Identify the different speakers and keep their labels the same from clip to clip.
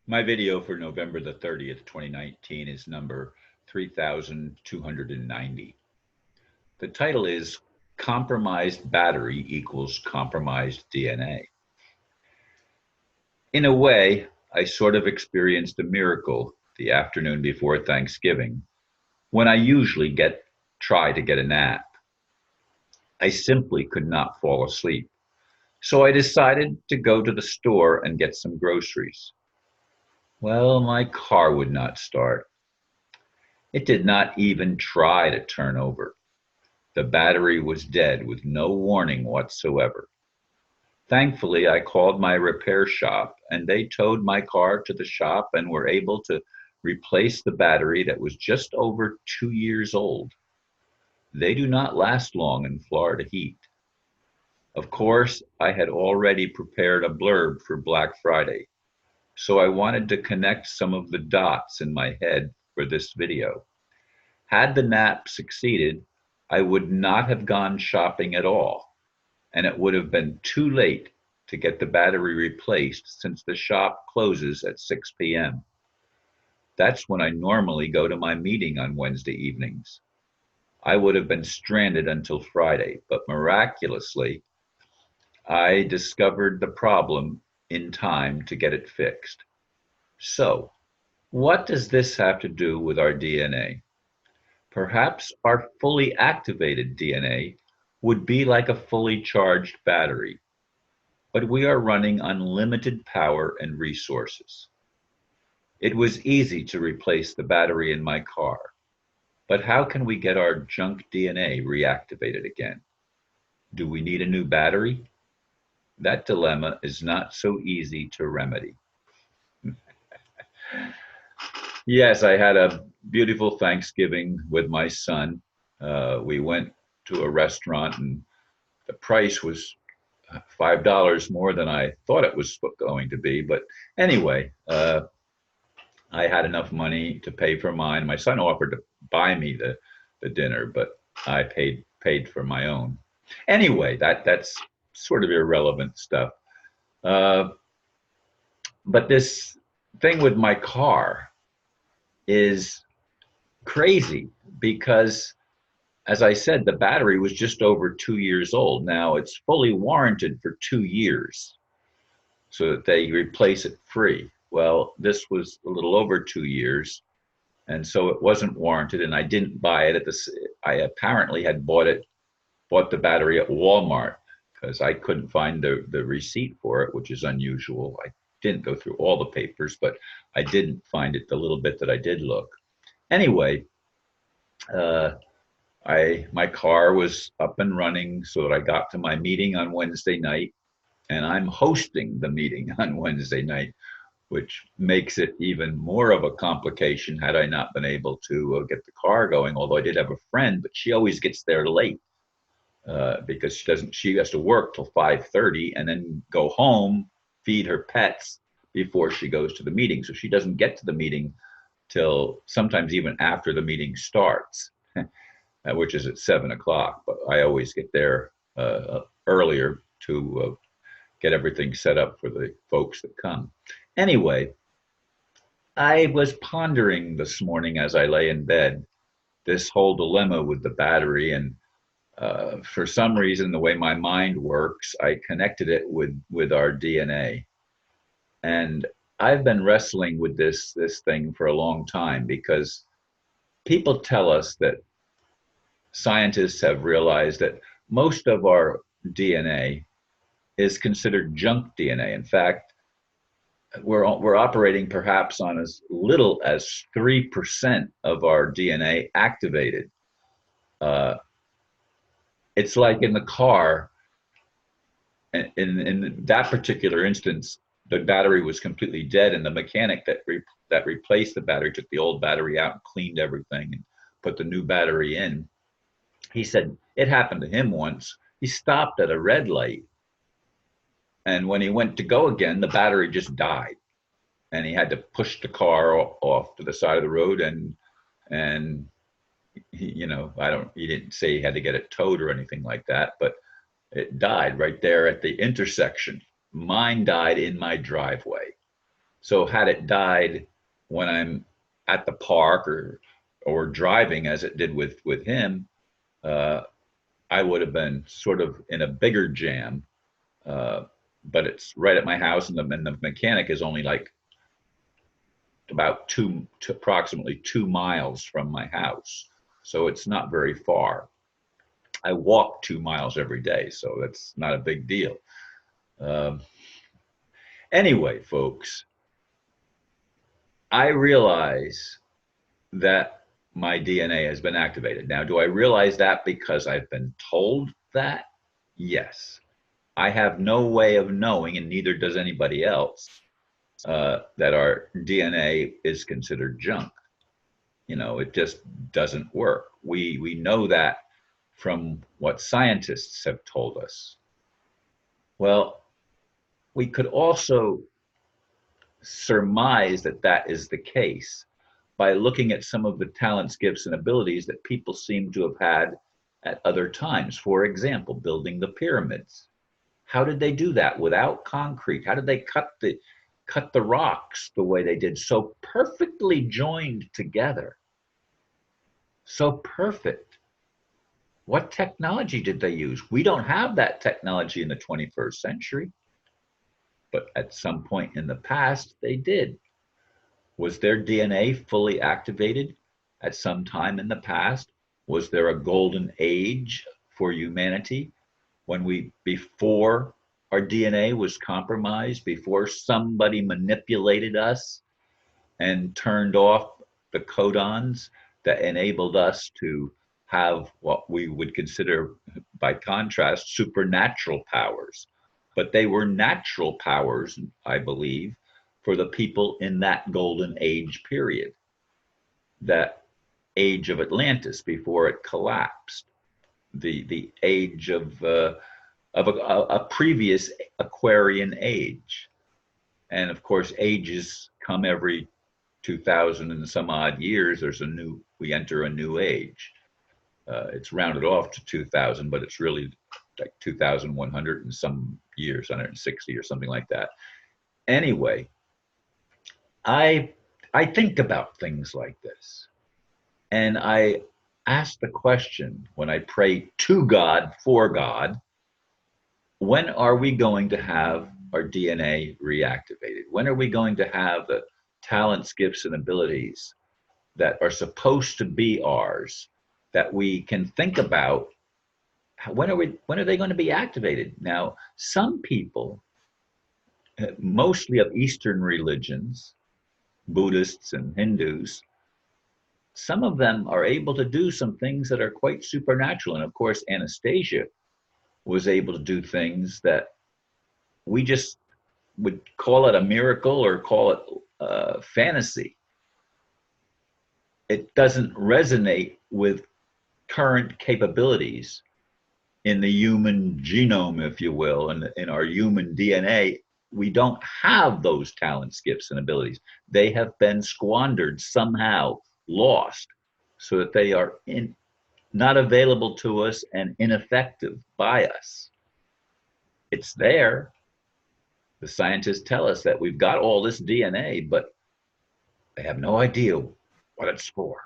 Speaker 1: My video for November the 30th, 2019 is number 3290. The title is Compromised Battery Equals Compromised DNA. In a way, I sort of experienced a miracle the afternoon before Thanksgiving when I usually try to get a nap. I simply could not fall asleep. So I decided to go to the store and get some groceries. Well, my car would not start. It did not even try to turn over. The battery was dead with no warning whatsoever. Thankfully, I called my repair shop and they towed my car to the shop and were able to replace the battery that was just over 2 years old. They do not last long in Florida heat. Of course, I had already prepared a blurb for Black Friday, so I wanted to connect some of the dots in my head for this video. Had the nap succeeded, I would not have gone shopping at all, and it would have been too late to get the battery replaced since the shop closes at 6 p.m. That's when I normally go to my meeting on Wednesday evenings. I would have been stranded until Friday, but miraculously, I discovered the problem in time to get it fixed. So, what does this have to do with our DNA? Perhaps our fully activated DNA would be like a fully charged battery, but we are running unlimited power and resources. It was easy to replace the battery in my car, but how can we get our junk DNA reactivated again? Do we need a new battery? That dilemma is not so easy to remedy. Yes, I had a beautiful Thanksgiving with my son. We went to a restaurant and the price was $5 more than I thought it was going to be. But anyway, I had enough money to pay for mine. My son offered to buy me the dinner, but I paid for my own. Anyway, that's sort of irrelevant stuff. Uh, but this thing with my car is crazy because, as I said, the battery was just over 2 years old. Now it's fully warranted for 2 years so that they replace it free. Well, this was a little over 2 years, and so it wasn't warranted, and I didn't buy it at the. I apparently had bought the battery at Walmart because I couldn't find the receipt for it, which is unusual. I didn't go through all the papers, but I didn't find it the little bit that I did look. Anyway, uh, I my car was up and running so that I got to my meeting on Wednesday night, and I'm hosting the meeting on Wednesday night, which makes it even more of a complication had I not been able to get the car going. Although I did have a friend, but she always gets there late because she has to work till 5:30 and then go home, feed her pets before she goes to the meeting. So she doesn't get to the meeting till sometimes even after the meeting starts, which is at 7 o'clock. But I always get there earlier to get everything set up for the folks that come. Anyway, I was pondering this morning as I lay in bed this whole dilemma with the battery, and for some reason, the way my mind works, I connected it with our DNA, and I've been wrestling with this thing for a long time because people tell us that scientists have realized that most of our DNA is considered junk DNA. In fact, we're operating perhaps on as little as 3% of our DNA activated. Uh, it's like in the car, in that particular instance, the battery was completely dead, and the mechanic that replaced the battery took the old battery out and cleaned everything and put the new battery in. He said it happened to him once. He stopped at a red light, and when he went to go again, the battery just died, and he had to push the car off to the side of the road, and I don't. He didn't say he had to get it towed or anything like that, but it died right there at the intersection. Mine died in my driveway. So had it died when I'm at the park or driving, as it did with him, uh, I would have been sort of in a bigger jam. Uh, but it's right at my house, and the mechanic is only like about approximately 2 miles from my house, so it's not very far. I walk 2 miles every day, so that's not a big deal. Um, anyway, folks, I realize that my DNA has been activated. Now, do I realize that because I've been told that? Yes. I have no way of knowing, and neither does anybody else, that our DNA is considered junk. You know, it just doesn't work. We know that from what scientists have told us. Well, we could also surmise that that is the case by looking at some of the talents, gifts, and abilities that people seem to have had at other times. For example, building the pyramids. How did they do that without concrete? How did they cut the rocks the way they did, so perfectly joined together? So perfect. What technology did they use? We don't have that technology in the 21st century, but at some point in the past, they did. Was their DNA fully activated at some time in the past? Was there a golden age for humanity before our DNA was compromised, before somebody manipulated us and turned off the codons that enabled us to have what we would consider, by contrast, supernatural powers? But they were natural powers, I believe, for the people in that golden age period, that age of Atlantis before it collapsed, the age of a previous Aquarian age. And of course, ages come every 2000 and some odd years. We enter a new age. It's rounded off to 2000, but it's really like 2100 and some years, 160 or something like that. Anyway, I I think about things like this, and I ask the question when I pray to God for God, when are we going to have our DNA reactivated? When are we going to have the talents, gifts, and abilities that are supposed to be ours, that we can think about? When are they going to be activated? Now, some people, mostly of Eastern religions, Buddhists and Hindus, some of them are able to do some things that are quite supernatural. And of course, Anastasia was able to do things that we just would call it a miracle or call it fantasy. It doesn't resonate with current capabilities in the human genome, if you will, and in our human DNA. We don't have those talents, gifts, and abilities. They have been squandered, somehow lost, so that they are not available to us and ineffective by us. It's there. The scientists tell us that we've got all this DNA, but they have no idea what it's for.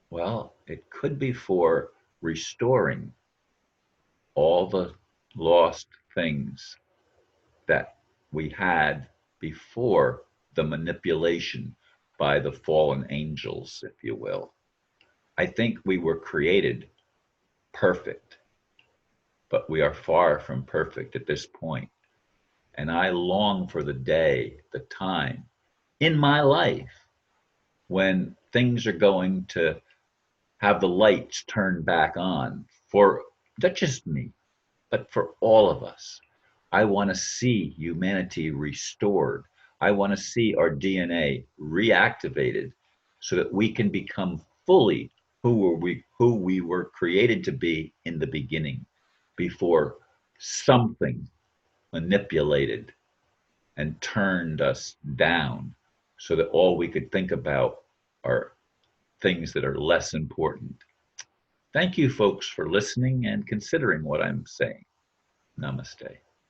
Speaker 1: Well, it could be for restoring all the lost things that we had before the manipulation by the fallen angels, if you will. I think we were created perfect, but we are far from perfect at this point. And I long for the day, the time in my life when things are going to have the lights turned back on for not just me, but for all of us. I want to see humanity restored. I want to see our DNA reactivated so that we can become fully who we were created to be in the beginning, before something manipulated and turned us down so that all we could think about are things that are less important. Thank you, folks, for listening and considering what I'm saying. Namaste.